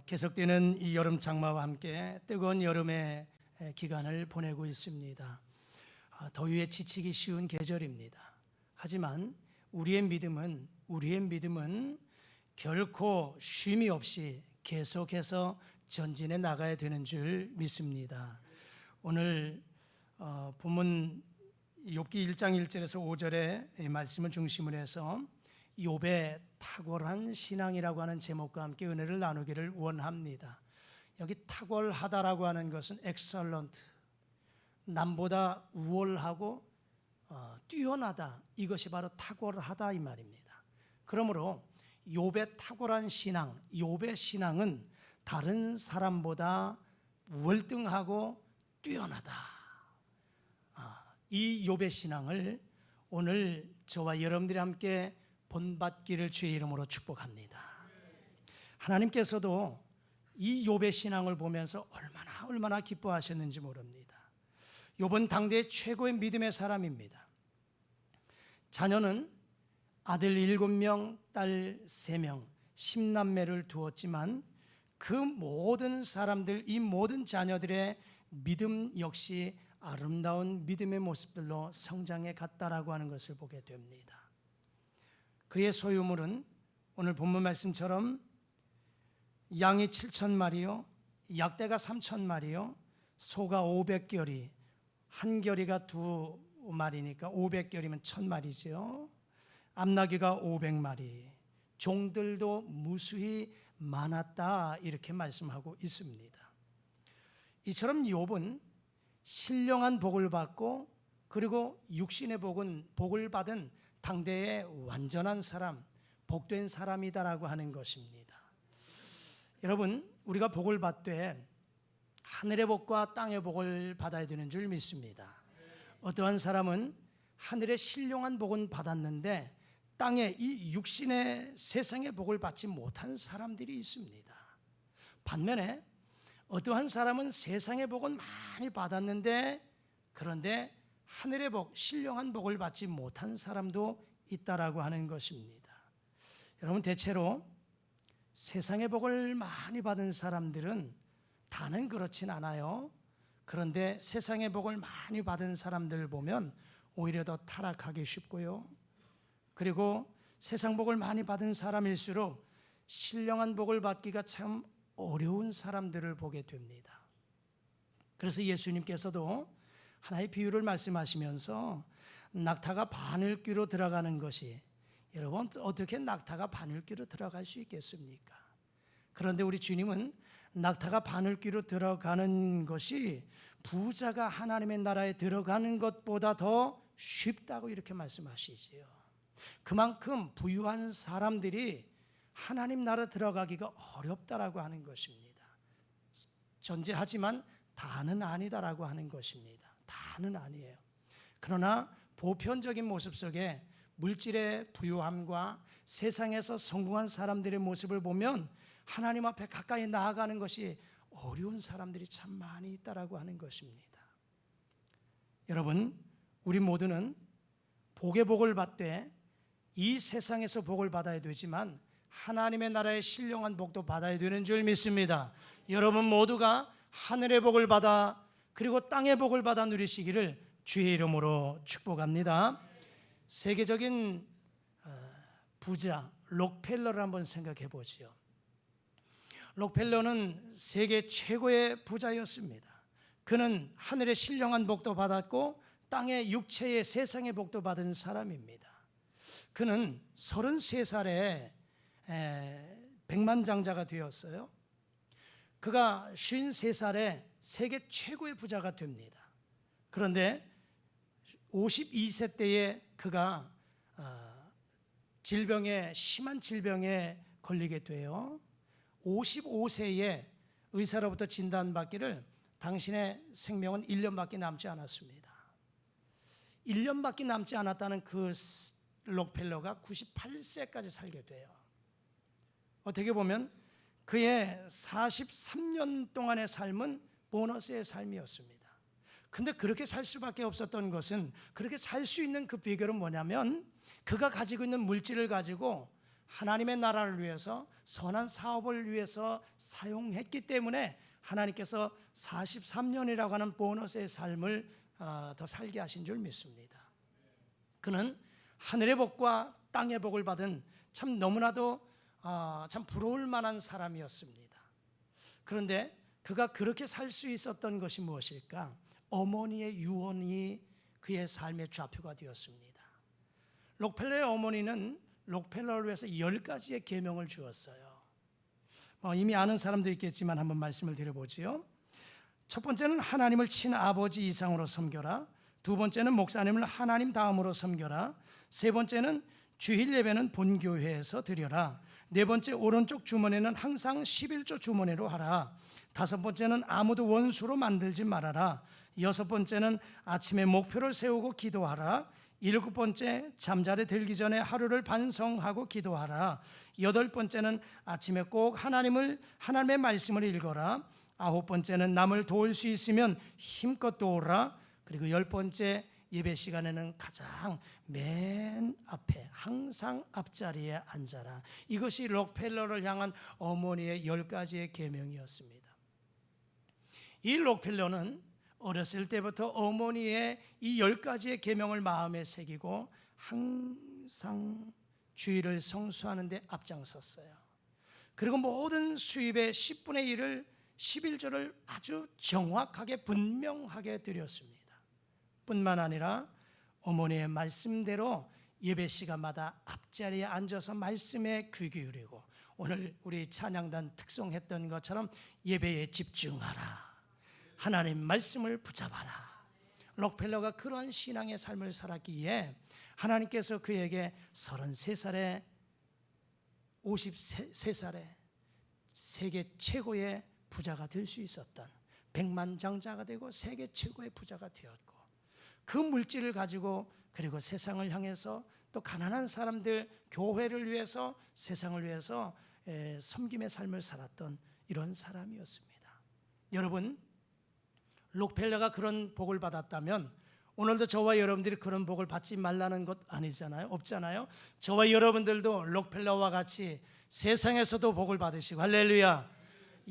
계속되는 이 여름 장마와 함께 뜨거운 여름의 기간을 보내고 있습니다. 더위에 지치기 쉬운 계절입니다. 하지만 우리의 믿음은 결코 쉼이 없이 계속해서 전진해 나가야 되는 줄 믿습니다. 오늘 본문 욥기 1장 1절에서 5절의 말씀을 중심으로 해서 욥의 탁월한 신앙이라고 하는 제목과 함께 은혜를 나누기를 원합니다. 여기 탁월하다라고 하는 것은 excellent, 남보다 우월하고 뛰어나다, 이것이 바로 탁월하다 이 말입니다. 그러므로 욥의 탁월한 신앙, 욥의 신앙은 다른 사람보다 월등하고 뛰어나다. 이 욥의 신앙을 오늘 저와 여러분들이 함께 본받기를 주의 이름으로 축복합니다. 하나님께서도 이 욥의 신앙을 보면서 얼마나 기뻐하셨는지 모릅니다. 욥은 당대의 최고의 믿음의 사람입니다. 자녀는 아들 7명, 딸 3명, 10남매를 두었지만 그 모든 사람들, 이 모든 자녀들의 믿음 역시 아름다운 믿음의 모습들로 성장해 갔다라고 하는 것을 보게 됩니다. 그의 소유물은 오늘 본문 말씀처럼 양이 7,000마리요, 약대가 3,000마리요, 소가 500결이, 한 결이가 2마리니까 500결이면 1,000마리죠. 암나귀가 500마리, 종들도 무수히 많았다, 이렇게 말씀하고 있습니다. 이처럼 욥은 신령한 복을 받고 그리고 육신의 복을 받은 당대의 완전한 사람, 복된 사람이다라고 하는 것입니다. 여러분, 우리가 복을 받되 하늘의 복과 땅의 복을 받아야 되는 줄 믿습니다. 어떠한 사람은 하늘의 신령한 복은 받았는데 땅의 이 육신의 세상의 복을 받지 못한 사람들이 있습니다. 반면에 어떠한 사람은 세상의 복은 많이 받았는데 그런데 하늘의 복, 신령한 복을 받지 못한 사람도 있다라고 하는 것입니다. 여러분, 대체로 세상의 복을 많이 받은 사람들은 다는 그렇진 않아요. 그런데 세상의 복을 많이 받은 사람들 보면 오히려 더 타락하기 쉽고요. 그리고 세상 복을 많이 받은 사람일수록 신령한 복을 받기가 참 어려운 사람들을 보게 됩니다. 그래서 예수님께서도 하나의 비유를 말씀하시면서 낙타가 바늘귀로 들어가는 것이, 여러분 어떻게 낙타가 바늘귀로 들어갈 수 있겠습니까? 그런데 우리 주님은 낙타가 바늘귀로 들어가는 것이 부자가 하나님의 나라에 들어가는 것보다 더 쉽다고 이렇게 말씀하시지요. 그만큼 부유한 사람들이 하나님 나라 들어가기가 어렵다라고 하는 것입니다. 전제하지만 다는 아니다라고 하는 것입니다. 다는 아니에요. 그러나 보편적인 모습 속에 물질의 부유함과 세상에서 성공한 사람들의 모습을 보면 하나님 앞에 가까이 나아가는 것이 어려운 사람들이 참 많이 있다라고 하는 것입니다. 여러분, 우리 모두는 복의 복을 받되 이 세상에서 복을 받아야 되지만 하나님의 나라의 신령한 복도 받아야 되는 줄 믿습니다. 여러분 모두가 하늘의 복을 받아 그리고 땅의 복을 받아 누리시기를 주의 이름으로 축복합니다. 세계적인 부자 록펠러를 한번 생각해 보지요. 록펠러는 세계 최고의 부자였습니다. 그는 하늘의 신령한 복도 받았고 땅의 육체의 세상의 복도 받은 사람입니다. 그는 33살에 백만장자가 되었어요. 그가 53살에 세계 최고의 부자가 됩니다. 그런데 52세 때에 그가 심한 질병에 걸리게 돼요. 55세에 의사로부터 진단받기를 당신의 생명은 1년밖에 남지 않았습니다. 1년밖에 남지 않았다는 그 록펠러가 98세까지 살게 돼요. 어떻게 보면 그의 43년 동안의 삶은 보너스의 삶이었습니다. 근데 그렇게 살 수밖에 없었던 것은, 그렇게 살 수 있는 그 비결은 뭐냐면 그가 가지고 있는 물질을 가지고 하나님의 나라를 위해서 선한 사업을 위해서 사용했기 때문에 하나님께서 43년이라고 하는 보너스의 삶을 더 살게 하신 줄 믿습니다. 그는 하늘의 복과 땅의 복을 받은 참 너무나도 참 부러울 만한 사람이었습니다. 그런데 그가 그렇게 살 수 있었던 것이 무엇일까? 어머니의 유언이 그의 삶의 좌표가 되었습니다. 록펠러의 어머니는 록펠러를 위해서 10가지의 계명을 주었어요. 이미 아는 사람도 있겠지만 한번 말씀을 드려보지요. 첫 번째는 하나님을 친아버지 이상으로 섬겨라. 두 번째는 목사님을 하나님 다음으로 섬겨라. 세 번째는 주일 예배는 본교회에서 드려라. 네 번째, 오른쪽 주머니는 항상 11조 주머니로 하라. 다섯 번째는 아무도 원수로 만들지 말아라. 여섯 번째는 아침에 목표를 세우고 기도하라. 일곱 번째, 잠자리 들기 전에 하루를 반성하고 기도하라. 여덟 번째는 아침에 꼭 하나님의 말씀을 읽어라. 아홉 번째는 남을 도울 수 있으면 힘껏 도우라. 그리고 열 번째, 예배 시간에는 가장 맨 앞에 항상 앞자리에 앉아라. 이것이 록펠러를 향한 어머니의 10가지의 계명이었습니다. 이 록펠러는 어렸을 때부터 어머니의 이 10가지의 계명을 마음에 새기고 항상 주일을 성수하는 데 앞장섰어요. 그리고 모든 수입의 10분의 1을 11조를 아주 정확하게 분명하게 드렸습니다. 뿐만 아니라 어머니의 말씀대로 예배 시간마다 앞자리에 앉아서 말씀에 귀 기울이고, 오늘 우리 찬양단 특송했던 것처럼 예배에 집중하라. 하나님 말씀을 붙잡아라. 록펠러가 그러한 신앙의 삶을 살았기에 하나님께서 그에게 33살에 53살에 세계 최고의 부자가 될 수 있었던, 백만장자가 되고 세계 최고의 부자가 되었고, 그 물질을 가지고 그리고 세상을 향해서 또 가난한 사람들, 교회를 위해서, 세상을 위해서 섬김의 삶을 살았던 이런 사람이었습니다. 여러분, 록펠러가 그런 복을 받았다면 오늘도 저와 여러분들이 그런 복을 받지 말라는 것 아니잖아요. 없잖아요. 저와 여러분들도 록펠러와 같이 세상에서도 복을 받으시고, 할렐루야,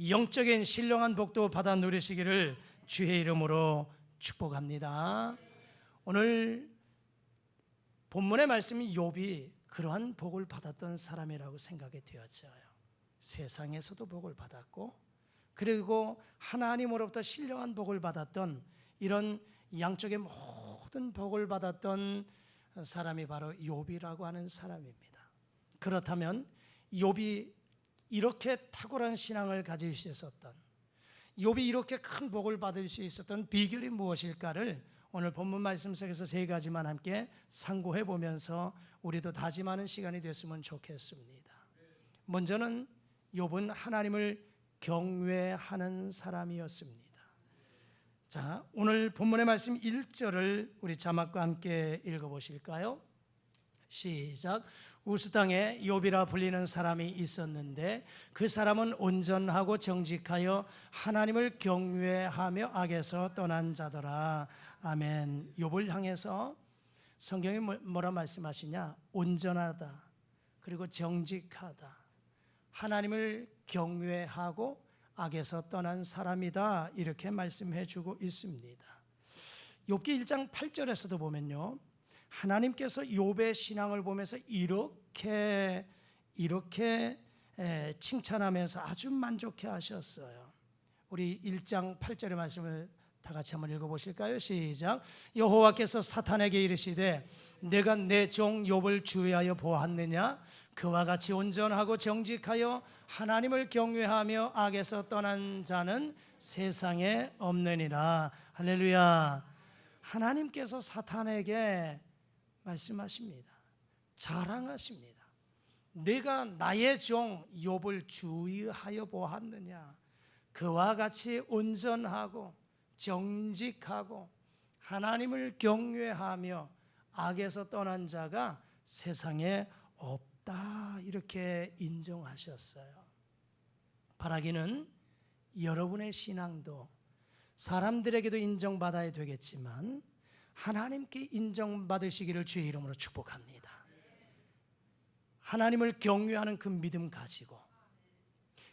영적인 신령한 복도 받아 누리시기를 주의 이름으로 축복합니다. 오늘 본문의 말씀이 욥이 그러한 복을 받았던 사람이라고 생각이 되어져요. 세상에서도 복을 받았고, 그리고 하나님으로부터 신령한 복을 받았던, 이런 양쪽의 모든 복을 받았던 사람이 바로 욥이라고 하는 사람입니다. 그렇다면 욥이 이렇게 탁월한 신앙을 가질 수 있었던, 욥이 이렇게 큰 복을 받을 수 있었던 비결이 무엇일까를 오늘 본문 말씀 속에서 3가지만 함께 상고해 보면서 우리도 다짐하는 시간이 됐으면 좋겠습니다. 먼저는 욥은 하나님을 경외하는 사람이었습니다. 자, 오늘 본문의 말씀 1절을 우리 자막과 함께 읽어보실까요? 시작. 우스 땅에 욥이라 불리는 사람이 있었는데 그 사람은 온전하고 정직하여 하나님을 경외하며 악에서 떠난 자더라. 아멘. 욥을 향해서 성경이 뭐라 말씀하시냐? 온전하다, 그리고 정직하다, 하나님을 경외하고 악에서 떠난 사람이다, 이렇게 말씀해 주고 있습니다. 욥기 1장 8절에서도 보면요, 하나님께서 욥의 신앙을 보면서 이렇게 칭찬하면서 아주 만족해 하셨어요. 우리 1장 8절의 말씀을 다 같이 한번 읽어보실까요? 시작. 여호와께서 사탄에게 이르시되 내가 내 종 욥을 주의하여 보았느냐? 그와 같이 온전하고 정직하여 하나님을 경외하며 악에서 떠난 자는 세상에 없느니라. 할렐루야. 하나님께서 사탄에게 말씀하십니다. 자랑하십니다. 내가 나의 종 욥을 주의하여 보았느냐? 그와 같이 온전하고 정직하고 하나님을 경외하며 악에서 떠난 자가 세상에 없다, 이렇게 인정하셨어요. 바라기는 여러분의 신앙도 사람들에게도 인정받아야 되겠지만 하나님께 인정받으시기를 주의 이름으로 축복합니다. 하나님을 경외하는 그 믿음 가지고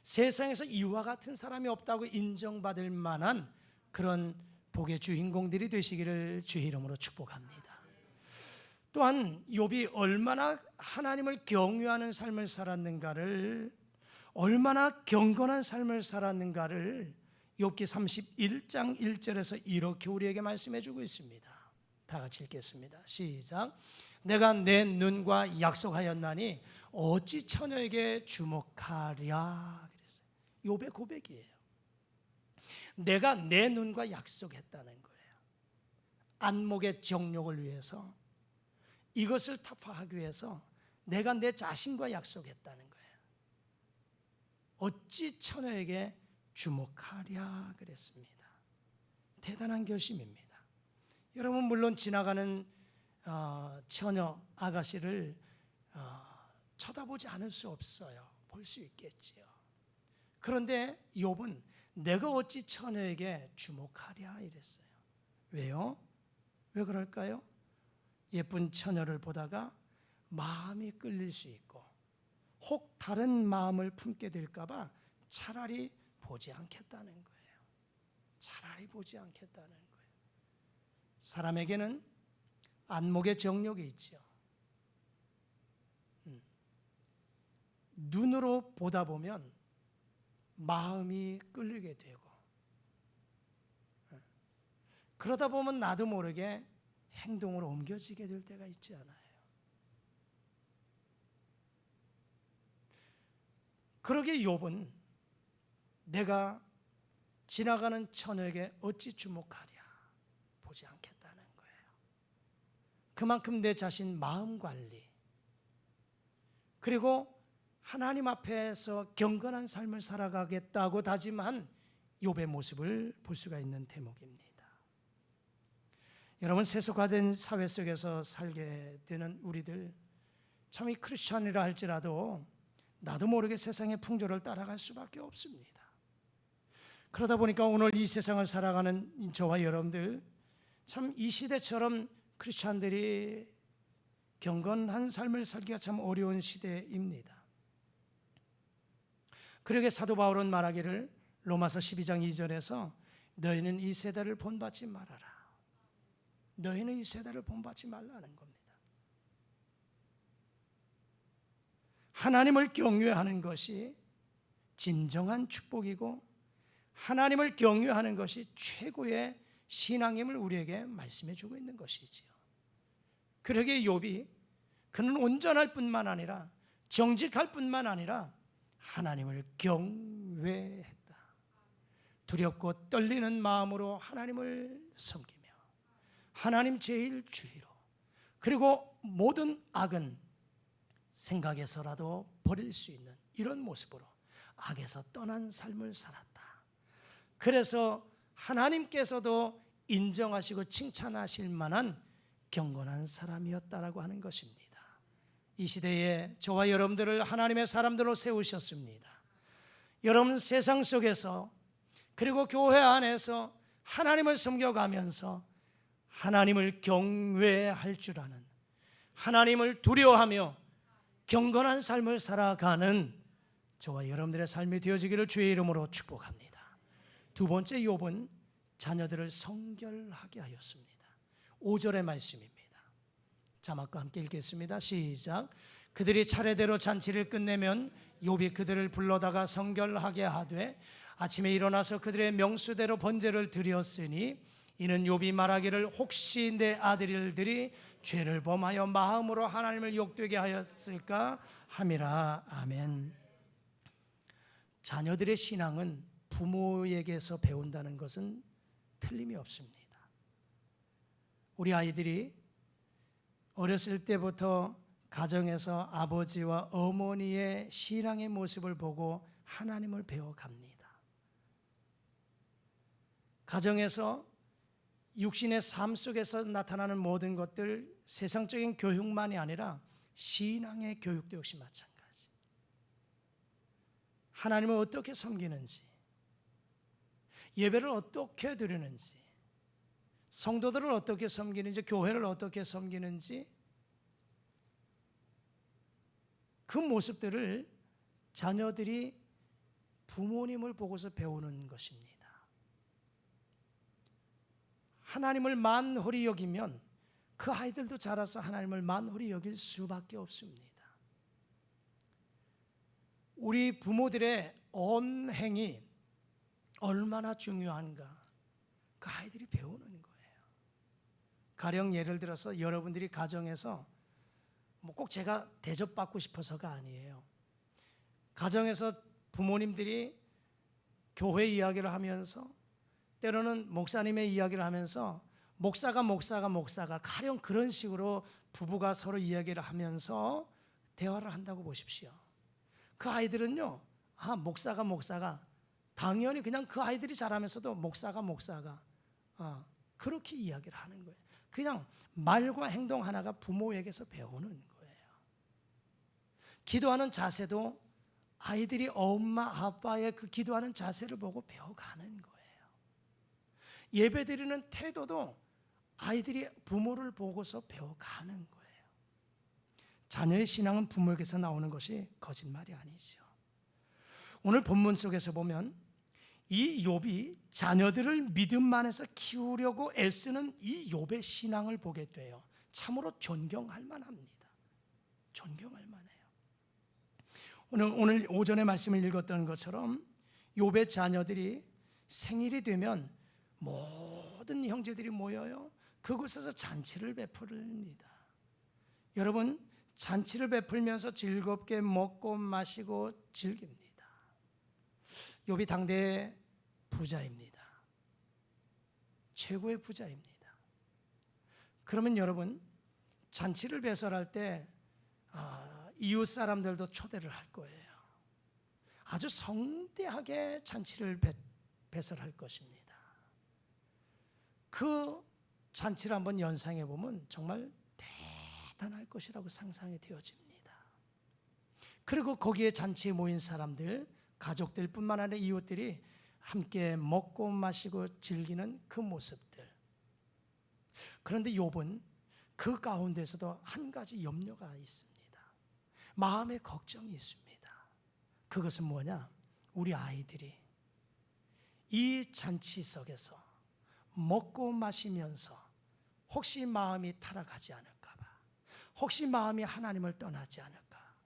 세상에서 이와 같은 사람이 없다고 인정받을 만한 그런 복의 주인공들이 되시기를 주의 이름으로 축복합니다. 또한 욥이 얼마나 하나님을 경외하는 삶을 살았는가를, 얼마나 경건한 삶을 살았는가를 욥기 31장 1절에서 이렇게 우리에게 말씀해 주고 있습니다. 다 같이 읽겠습니다. 시작. 내가 내 눈과 약속하였나니 어찌 처녀에게 주목하랴. 그랬어요. 욥의 고백이에요. 내가 내 눈과 약속했다는 거예요. 안목의 정욕을 위해서, 이것을 타파하기 위해서 내가 내 자신과 약속했다는 거예요. 어찌 처녀에게 주목하랴 그랬습니다. 대단한 결심입니다. 여러분, 물론 지나가는 처녀 아가씨를 쳐다보지 않을 수 없어요. 볼 수 있겠지요. 그런데 욥은 내가 어찌 처녀에게 주목하랴 이랬어요. 왜요? 왜 그럴까요? 예쁜 처녀를 보다가 마음이 끌릴 수 있고 혹 다른 마음을 품게 될까 봐 차라리 보지 않겠다는 거예요. 차라리 보지 않겠다는 거예요. 사람에게는 안목의 정욕이 있죠. 눈으로 보다 보면 마음이 끌리게 되고, 그러다 보면 나도 모르게 행동으로 옮겨지게 될 때가 있지 않아요. 그러게 욥은 내가 지나가는 처녀에게 어찌 주목하랴, 보지 않겠다는 거예요. 그만큼 내 자신 마음 관리, 그리고 하나님 앞에서 경건한 삶을 살아가겠다고 다짐한 욥의 모습을 볼 수가 있는 대목입니다. 여러분, 세속화된 사회 속에서 살게 되는 우리들, 참 이 크리스천이라 할지라도 나도 모르게 세상의 풍조를 따라갈 수밖에 없습니다. 그러다 보니까 오늘 이 세상을 살아가는 저와 여러분들, 참 이 시대처럼 크리스천들이 경건한 삶을 살기가 참 어려운 시대입니다. 그러게 사도 바울은 말하기를 로마서 12장 2절에서 너희는 이 세대를 본받지 말아라. 너희는 이 세대를 본받지 말라는 겁니다. 하나님을 경외하는 것이 진정한 축복이고 하나님을 경외하는 것이 최고의 신앙임을 우리에게 말씀해 주고 있는 것이지요. 그러기에 욥이 그는 온전할 뿐만 아니라 정직할 뿐만 아니라 하나님을 경외했다. 두렵고 떨리는 마음으로 하나님을 섬기며 하나님 제일 주의로, 그리고 모든 악은 생각에서라도 버릴 수 있는 이런 모습으로 악에서 떠난 삶을 살았다. 그래서 하나님께서도 인정하시고 칭찬하실 만한 경건한 사람이었다라고 하는 것입니다. 이 시대에 저와 여러분들을 하나님의 사람들로 세우셨습니다. 여러분, 세상 속에서 그리고 교회 안에서 하나님을 섬겨가면서 하나님을 경외할 줄 아는, 하나님을 두려워하며 경건한 삶을 살아가는 저와 여러분들의 삶이 되어지기를 주의 이름으로 축복합니다. 두 번째, 욥은 자녀들을 성결하게 하였습니다. 5절의 말씀입니다. 자막과 함께 읽겠습니다. 시작. 그들이 차례대로 잔치를 끝내면 욥이 그들을 불러다가 성결하게 하되 아침에 일어나서 그들의 명수대로 번제를 드렸으니 이는 욥이 말하기를 혹시 내 아들들이 죄를 범하여 마음으로 하나님을 욕되게 하였을까 함이라. 아멘. 자녀들의 신앙은 부모에게서 배운다는 것은 틀림이 없습니다. 우리 아이들이 어렸을 때부터 가정에서 아버지와 어머니의 신앙의 모습을 보고 하나님을 배워갑니다. 가정에서 육신의 삶 속에서 나타나는 모든 것들, 세상적인 교육만이 아니라 신앙의 교육도 역시 마찬가지. 하나님을 어떻게 섬기는지, 예배를 어떻게 드리는지, 성도들을 어떻게 섬기는지, 교회를 어떻게 섬기는지, 그 모습들을 자녀들이 부모님을 보고서 배우는 것입니다. 하나님을 만홀히 여기면 그 아이들도 자라서 하나님을 만홀히 여길 수밖에 없습니다. 우리 부모들의 언행이 얼마나 중요한가 그 아이들이 배우는 거예요. 가령 예를 들어서 여러분들이 가정에서 꼭 제가 대접받고 싶어서가 아니에요. 가정에서 부모님들이 교회 이야기를 하면서 때로는 목사님의 이야기를 하면서 목사가 가령 그런 식으로 부부가 서로 이야기를 하면서 대화를 한다고 보십시오. 그 아이들은요, 목사가 당연히 그냥 그 아이들이 자라면서도 목사가 그렇게 이야기를 하는 거예요. 그냥 말과 행동 하나가 부모에게서 배우는 거예요. 기도하는 자세도 아이들이 엄마 아빠의 그 기도하는 자세를 보고 배워가는 거예요. 예배드리는 태도도 아이들이 부모를 보고서 배워가는 거예요. 자녀의 신앙은 부모에게서 나오는 것이 거짓말이 아니죠. 오늘 본문 속에서 보면 이 욥이 자녀들을 믿음 안에서 키우려고 애쓰는 이 욥의 신앙을 보게 돼요. 참으로 존경할 만합니다. 존경할 만해요. 오늘 오전에 말씀을 읽었던 것처럼 욥의 자녀들이 생일이 되면 모든 형제들이 모여요. 그곳에서 잔치를 베풀립니다. 여러분, 잔치를 베풀면서 즐겁게 먹고 마시고 즐깁니다. 욥이 당대의 부자입니다. 최고의 부자입니다. 그러면 여러분, 잔치를 배설할 때 이웃 사람들도 초대를 할 거예요. 아주 성대하게 잔치를 배설할 것입니다. 그 잔치를 한번 연상해 보면 정말 대단할 것이라고 상상이 되어집니다. 그리고 거기에 잔치에 모인 사람들, 가족들 뿐만 아니라 이웃들이 함께 먹고 마시고 즐기는 그 모습들. 그런데 욥은 그 가운데서도 한 가지 염려가 있습니다. 마음의 걱정이 있습니다. 그것은 뭐냐? 우리 아이들이 이 잔치석에서 먹고 마시면서 혹시 마음이 타락하지 않을까 봐, 혹시 마음이 하나님을 떠나지 않을까,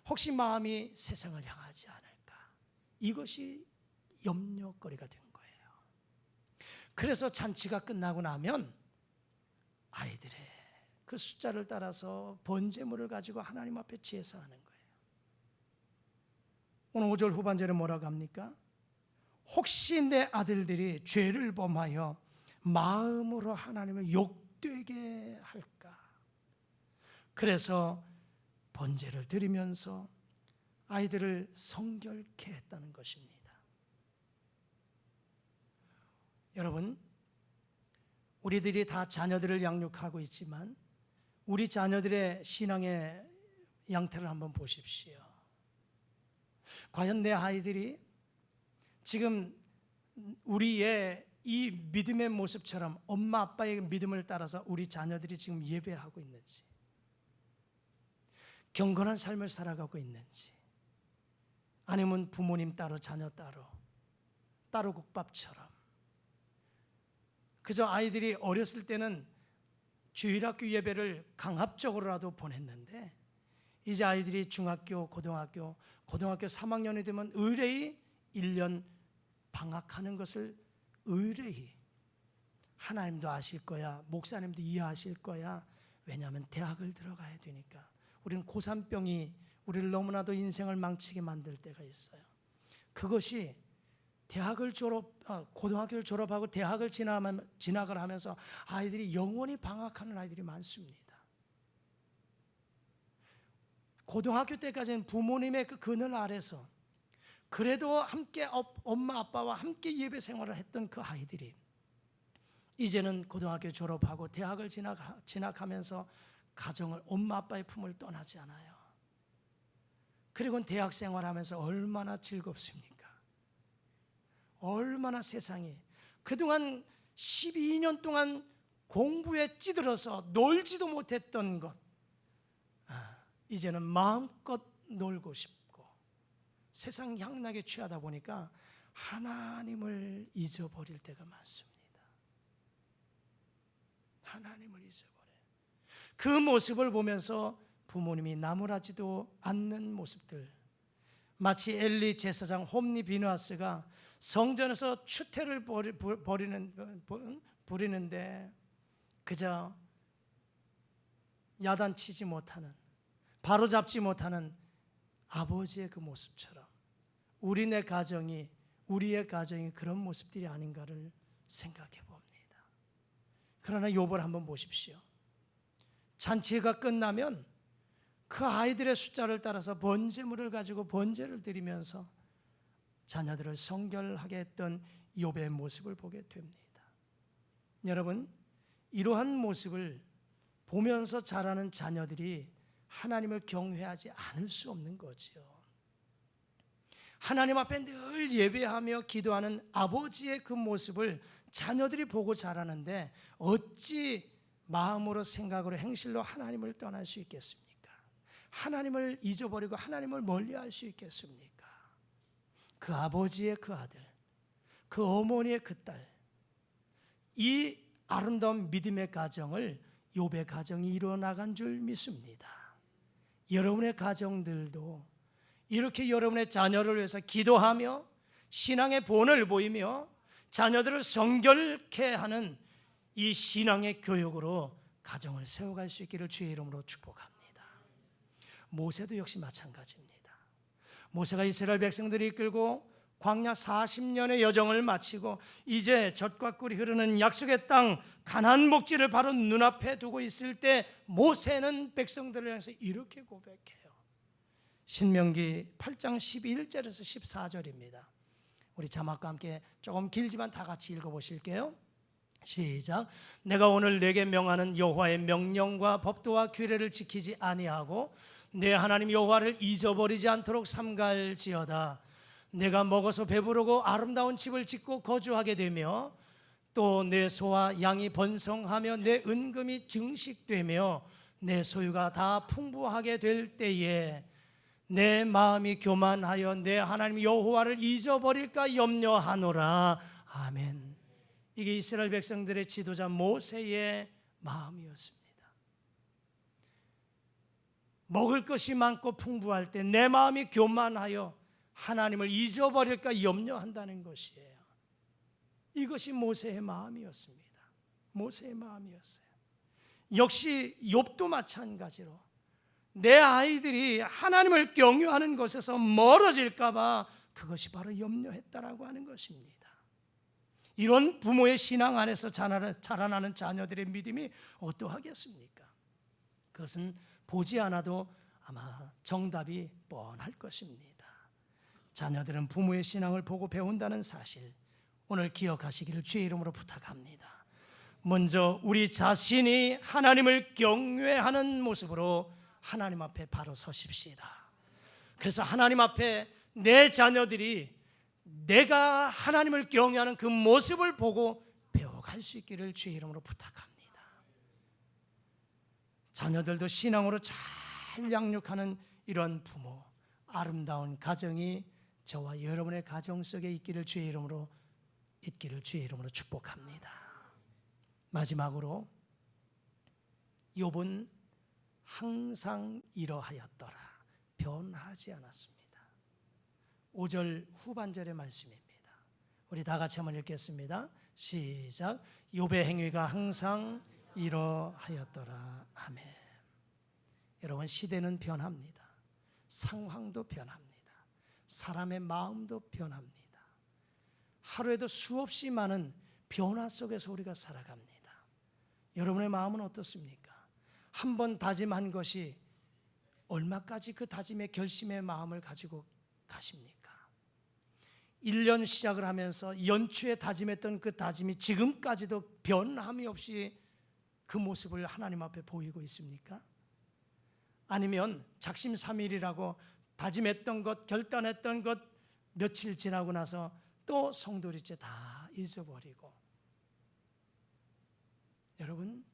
혹시 마음이 세상을 향하지 않을까, 이것이 염려거리가 된 거예요. 그래서 잔치가 끝나고 나면 아이들의 그 숫자를 따라서 번제물을 가지고 하나님 앞에 제사하는 거예요. 오늘 5절 후반절에 뭐라고 합니까? 혹시 내 아들들이 죄를 범하여 마음으로 하나님을 욕되게 할까? 그래서 번제를 드리면서 아이들을 성결케 했다는 것입니다. 여러분, 우리들이 다 자녀들을 양육하고 있지만 우리 자녀들의 신앙의 양태를 한번 보십시오. 과연 내 아이들이 지금 우리의 이 믿음의 모습처럼 엄마 아빠의 믿음을 따라서 우리 자녀들이 지금 예배하고 있는지, 경건한 삶을 살아가고 있는지, 아니면 부모님 따로 자녀 따로 국밥처럼 그저 아이들이 어렸을 때는 주일학교 예배를 강압적으로라도 보냈는데 이제 아이들이 중학교, 고등학교 3학년이 되면 의뢰히 1년 방학하는 것을 의뢰히 하나님도 아실 거야, 목사님도 이해하실 거야. 왜냐하면 대학을 들어가야 되니까. 우리는 고산병이 우리를 너무나도 인생을 망치게 만들 때가 있어요. 그것이 고등학교를 졸업하고 대학을 진학을 하면서 아이들이 영원히 방학하는 아이들이 많습니다. 고등학교 때까지는 부모님의 그 그늘 아래서 그래도 함께 엄마 아빠와 함께 예배 생활을 했던 그 아이들이 이제는 고등학교 졸업하고 대학을 진학하면서 가정을 엄마 아빠의 품을 떠나지 않아요. 그리고 대학 생활하면서 얼마나 즐겁습니까? 얼마나 세상이 그동안 12년 동안 공부에 찌들어서 놀지도 못했던 것, 이제는 마음껏 놀고 싶고 세상 향락에 취하다 보니까 하나님을 잊어버릴 때가 많습니다. 하나님을 잊어버려요. 그 모습을 보면서 부모님이 나무라지도 않는 모습들, 마치 엘리 제사장 홈리 비누아스가 성전에서 추태를 부리는데 그저 야단치지 못하는, 바로잡지 못하는 아버지의 그 모습처럼 우리의 가정이 그런 모습들이 아닌가를 생각해 봅니다. 그러나 욥을 한번 보십시오. 잔치가 끝나면 그 아이들의 숫자를 따라서 번제물을 가지고 번제를 드리면서 자녀들을 성결하게 했던 욥의 모습을 보게 됩니다. 여러분, 이러한 모습을 보면서 자라는 자녀들이 하나님을 경외하지 않을 수 없는 거지요. 하나님 앞에 늘 예배하며 기도하는 아버지의 그 모습을 자녀들이 보고 자라는데 어찌 마음으로 생각으로 행실로 하나님을 떠날 수 있겠습니까? 하나님을 잊어버리고 하나님을 멀리할 수 있겠습니까? 그 아버지의 그 아들, 그 어머니의 그 딸, 이 아름다운 믿음의 가정을 욥의 가정이 이루어나간 줄 믿습니다. 여러분의 가정들도 이렇게 여러분의 자녀를 위해서 기도하며 신앙의 본을 보이며 자녀들을 성결케 하는 이 신앙의 교육으로 가정을 세워갈 수 있기를 주의 이름으로 축복합니다. 모세도 역시 마찬가지입니다. 모세가 이스라엘 백성들을 이끌고 광야 40년의 여정을 마치고 이제 젖과 꿀이 흐르는 약속의 땅 가나안 목지를 바로 눈앞에 두고 있을 때 모세는 백성들을 향해서 이렇게 고백해요. 신명기 8장 11절에서 14절입니다. 우리 자막과 함께 조금 길지만 다 같이 읽어보실게요. 시작. 내가 오늘 내게 명하는 여호와의 명령과 법도와 규례를 지키지 아니하고 내 하나님 여호와를 잊어버리지 않도록 삼갈지어다. 내가 먹어서 배부르고 아름다운 집을 짓고 거주하게 되며 또 내 소와 양이 번성하며 내 은금이 증식되며 내 소유가 다 풍부하게 될 때에 내 마음이 교만하여 내 하나님 여호와를 잊어버릴까 염려하노라. 아멘. 이게 이스라엘 백성들의 지도자 모세의 마음이었습니다. 먹을 것이 많고 풍부할 때 내 마음이 교만하여 하나님을 잊어버릴까 염려한다는 것이에요. 이것이 모세의 마음이었습니다. 모세의 마음이었어요. 역시 욥도 마찬가지로 내 아이들이 하나님을 경유하는 것에서 멀어질까 봐 그것이 바로 염려했다라고 하는 것입니다. 이런 부모의 신앙 안에서 자라나는 자녀들의 믿음이 어떠하겠습니까? 그것은 보지 않아도 아마 정답이 뻔할 것입니다. 자녀들은 부모의 신앙을 보고 배운다는 사실 오늘 기억하시기를 주의 이름으로 부탁합니다. 먼저 우리 자신이 하나님을 경외하는 모습으로 하나님 앞에 바로 서십시다. 그래서 하나님 앞에 내 자녀들이 내가 하나님을 경외하는 그 모습을 보고 배워갈 수 있기를 주의 이름으로 부탁합니다. 자녀들도 신앙으로 잘 양육하는 이런 부모, 아름다운 가정이 저와 여러분의 가정 속에 있기를 주의 이름으로 축복합니다. 마지막으로 욥은 항상 이러하였더라. 변하지 않았습니다. 5절 후반절의 말씀입니다. 우리 다 같이 한번 읽겠습니다. 시작. 욥의 행위가 항상 이러하였더라. 아멘. 여러분, 시대는 변합니다. 상황도 변합니다. 사람의 마음도 변합니다. 하루에도 수없이 많은 변화 속에서 우리가 살아갑니다. 여러분의 마음은 어떻습니까? 한 번 다짐한 것이 얼마까지 그 다짐의 결심의 마음을 가지고 가십니까? 1년 시작을 하면서 연초에 다짐했던 그 다짐이 지금까지도 변함이 없이 그 모습을 하나님 앞에 보이고 있습니까? 아니면 작심삼일이라고 다짐했던 것, 결단했던 것 며칠 지나고 나서 또 성도리째 다 잊어버리고, 여러분,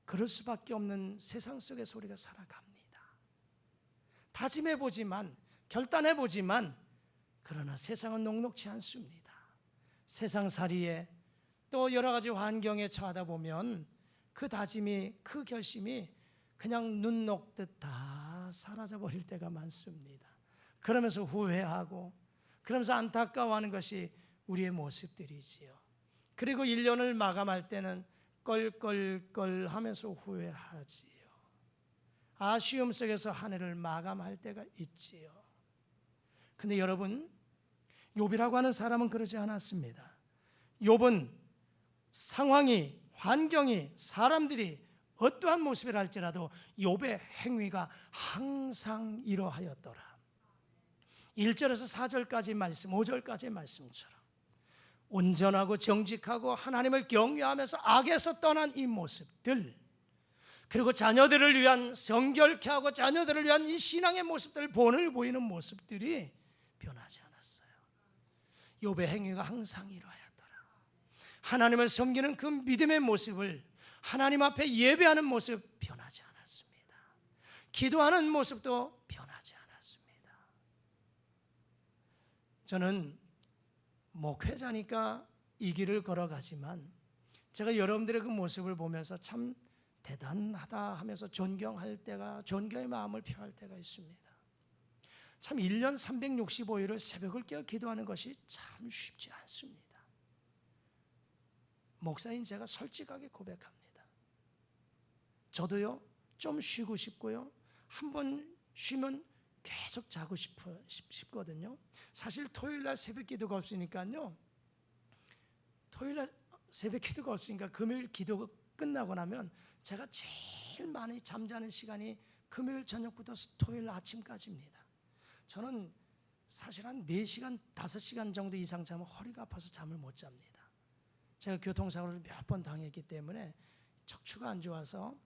그럴 수밖에 없는 세상 속에서 우리가 살아갑니다. 다짐해 보지만, 결단해 보지만, 그러나 세상은 녹록지 않습니다. 세상살이에 또 여러 가지 환경에 처하다 보면 그 다짐이, 그 결심이 그냥 눈 녹듯 다 사라져 버릴 때가 많습니다. 그러면서 후회하고, 그러면서 안타까워하는 것이 우리의 모습들이지요. 그리고 1년을 마감할 때는 껄껄껄 하면서 후회하지요. 아쉬움 속에서 한 해를 마감할 때가 있지요. 근데 여러분, 욥이라고 하는 사람은 그러지 않았습니다. 욥은 상황이, 환경이, 사람들이 어떠한 모습이라 할지라도 욥의 행위가 항상 이러하였더라. 1절에서 4절까지 말씀, 5절까지의 말씀처럼 온전하고 정직하고 하나님을 경외하면서 악에서 떠난 이 모습들, 그리고 자녀들을 위한 성결케 하고 자녀들을 위한 이 신앙의 모습들, 본을 보이는 모습들이 변하지 않았어요. 욥의 행위가 항상 이러하였더라. 하나님을 섬기는 그 믿음의 모습을, 하나님 앞에 예배하는 모습 변하지 않았습니다. 기도하는 모습도 변하지 않았습니다. 저는 목회자니까 이 길을 걸어가지만 제가 여러분들의 그 모습을 보면서 참 대단하다 하면서 존경할 때가, 존경의 마음을 표할 때가 있습니다. 참 1년 365일을 새벽을 깨어 기도하는 것이 참 쉽지 않습니다. 목사인 제가 솔직하게 고백합니다. 저도요, 좀 쉬고 싶고요, 한번 쉬면 계속 자고 싶거든요. 사실 토요일날 새벽 기도가 없으니까요, 토요일날 새벽 기도가 없으니까 금요일 기도 끝나고 나면 제가 제일 많이 잠자는 시간이 금요일 저녁부터 토요일 아침까지입니다. 저는 사실 한 4시간, 5시간 정도 이상 자면 허리가 아파서 잠을 못 잡니다. 제가 교통사고를 몇 번 당했기 때문에 척추가 안 좋아서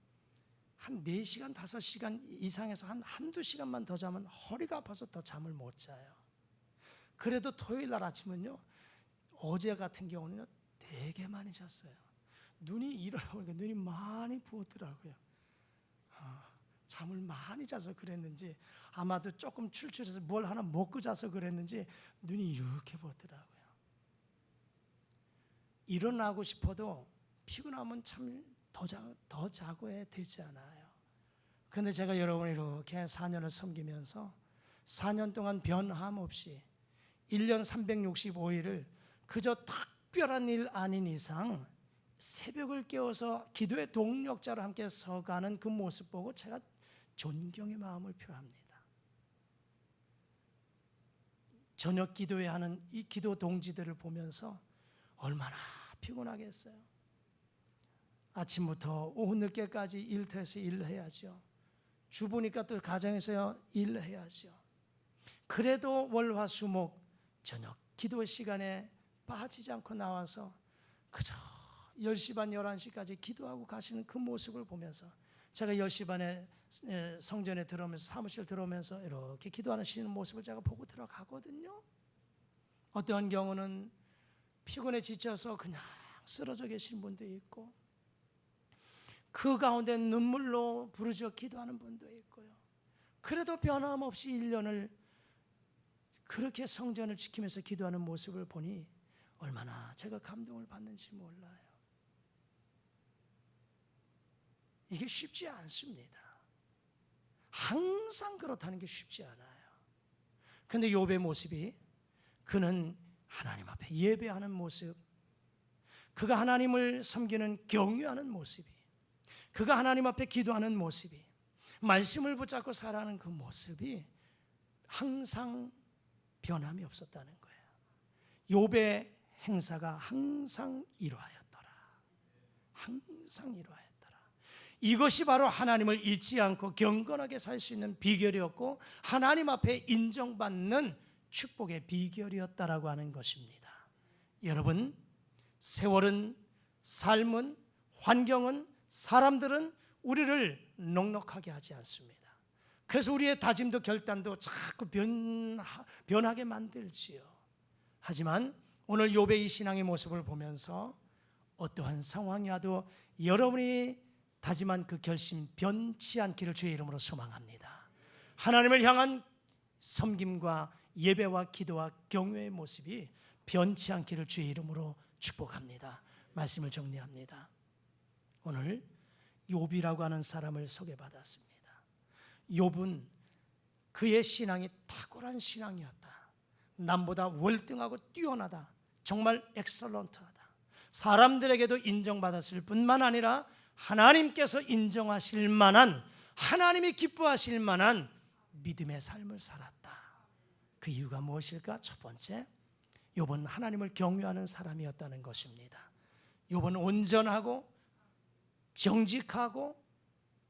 한 4시간, 5시간 이상에서 한두 시간만 더 자면 허리가 아파서 더 잠을 못 자요. 그래도 토요일 날 아침은요, 어제 같은 경우는 되게 많이 잤어요. 눈이 일어나니까 눈이 많이 부었더라고요. 잠을 많이 자서 그랬는지, 아마도 조금 출출해서 뭘 하나 먹고 자서 그랬는지 눈이 이렇게 부었더라고요. 일어나고 싶어도 피곤하면 참 더 자고 해야 되지 않아요. 그런데 제가 여러분 이렇게 4년을 섬기면서 4년 동안 변함 없이 1년 365일을 그저 특별한 일 아닌 이상 새벽을 깨워서 기도의 동력자로 함께 서가는 그 모습 보고 제가 존경의 마음을 표합니다. 저녁 기도회 하는 이 기도 동지들을 보면서 얼마나 피곤하겠어요. 아침부터 오후 늦게까지 일터에서 일해야죠. 주부니까 또 가정에서 일해야죠. 그래도 월화수목 저녁 기도 시간에 빠지지 않고 나와서 그저 10시 반 11시까지 기도하고 가시는 그 모습을 보면서 제가 10시 반에 성전에 들어오면서, 사무실 들어오면서 이렇게 기도하시는 모습을 제가 보고 들어가거든요. 어떠한 경우는 피곤에 지쳐서 그냥 쓰러져 계신 분도 있고, 그 가운데 눈물로 부르짖어 기도하는 분도 있고요. 그래도 변함없이 1년을 그렇게 성전을 지키면서 기도하는 모습을 보니 얼마나 제가 감동을 받는지 몰라요. 이게 쉽지 않습니다. 항상 그렇다는 게 쉽지 않아요. 그런데 욥의 모습이, 그는 하나님 앞에 예배하는 모습, 그가 하나님을 섬기는 경외하는 모습이, 그가 하나님 앞에 기도하는 모습이, 말씀을 붙잡고 살아가는 그 모습이 항상 변함이 없었다는 거예요. 욥의 행사가 항상 이러하였더라. 항상 이러하였더라. 이것이 바로 하나님을 잊지 않고 경건하게 살 수 있는 비결이었고 하나님 앞에 인정받는 축복의 비결이었다라고 하는 것입니다. 여러분, 세월은, 삶은, 환경은, 사람들은 우리를 넉넉하게 하지 않습니다. 그래서 우리의 다짐도 결단도 자꾸 변하게 만들지요. 하지만 오늘 욥의 이 신앙의 모습을 보면서 어떠한 상황이 와도 여러분이 다짐한 그 결심 변치 않기를 주의 이름으로 소망합니다. 하나님을 향한 섬김과 예배와 기도와 경외의 모습이 변치 않기를 주의 이름으로 축복합니다. 말씀을 정리합니다. 오늘 욥이라고 하는 사람을 소개받았습니다. 욥은 그의 신앙이 탁월한 신앙이었다. 남보다 월등하고 뛰어나다. 정말 엑설런트하다. 사람들에게도 인정받았을 뿐만 아니라 하나님께서 인정하실 만한, 하나님이 기뻐하실 만한 믿음의 삶을 살았다. 그 이유가 무엇일까? 첫 번째, 욥은 하나님을 경외하는 사람이었다는 것입니다. 욥은 온전하고 정직하고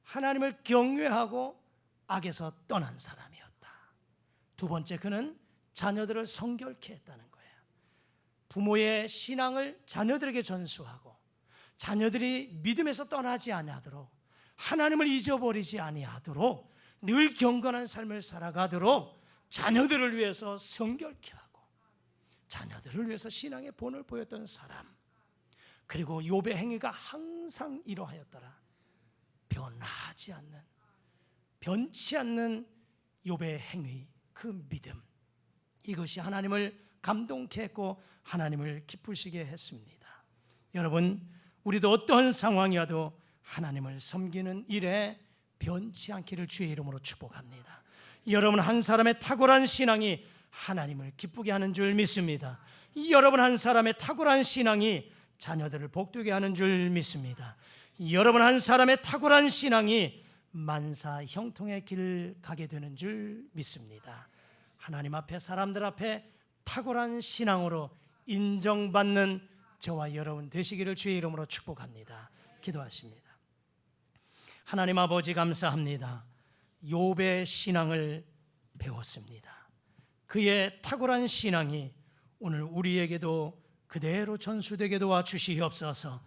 하나님을 경외하고 악에서 떠난 사람이었다. 두 번째, 그는 자녀들을 성결케 했다는 거예요. 부모의 신앙을 자녀들에게 전수하고 자녀들이 믿음에서 떠나지 아니하도록, 하나님을 잊어버리지 아니하도록 늘 경건한 삶을 살아가도록 자녀들을 위해서 성결케 하고 자녀들을 위해서 신앙의 본을 보였던 사람. 그리고 욥의 행위가 항상 이러하였더라. 변하지 않는, 변치 않는 욥의 행위, 그 믿음, 이것이 하나님을 감동케 했고 하나님을 기쁘시게 했습니다. 여러분, 우리도 어떠한 상황이어도 하나님을 섬기는 일에 변치 않기를 주의 이름으로 축복합니다. 여러분 한 사람의 탁월한 신앙이 하나님을 기쁘게 하는 줄 믿습니다. 여러분 한 사람의 탁월한 신앙이 자녀들을 복되게 하는 줄 믿습니다. 여러분 한 사람의 탁월한 신앙이 만사 형통의 길을 가게 되는 줄 믿습니다. 하나님 앞에, 사람들 앞에 탁월한 신앙으로 인정받는 저와 여러분 되시기를 주의 이름으로 축복합니다. 기도하십니다. 하나님 아버지, 감사합니다. 욥의 신앙을 배웠습니다. 그의 탁월한 신앙이 오늘 우리에게도 그대로 전수되게 도와주시옵소서.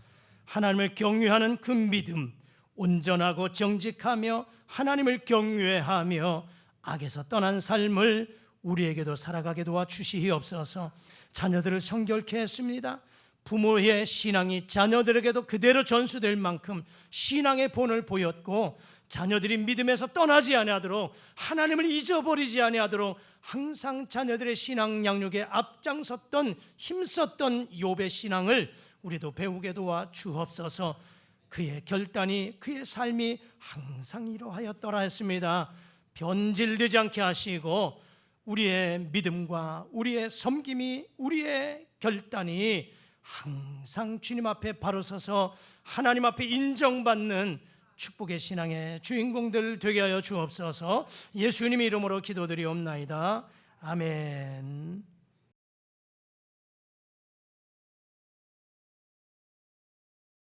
하나님을 경외하는 그 믿음, 온전하고 정직하며 하나님을 경외하며 악에서 떠난 삶을 우리에게도 살아가게 도와주시옵소서. 자녀들을 성결케 했습니다. 부모의 신앙이 자녀들에게도 그대로 전수될 만큼 신앙의 본을 보였고, 자녀들이 믿음에서 떠나지 아니하도록, 하나님을 잊어버리지 아니하도록 항상 자녀들의 신앙 양육에 앞장섰던, 힘썼던 욥의 신앙을 우리도 배우게 도와 주옵소서. 그의 결단이, 그의 삶이 항상 이러하였더라 했습니다. 변질되지 않게 하시고 우리의 믿음과 우리의 섬김이, 우리의 결단이 항상 주님 앞에 바로 서서 하나님 앞에 인정받는 축복의 신앙의 주인공들 되게 하여 주옵소서. 예수님 이름으로 기도드리옵나이다. 아멘.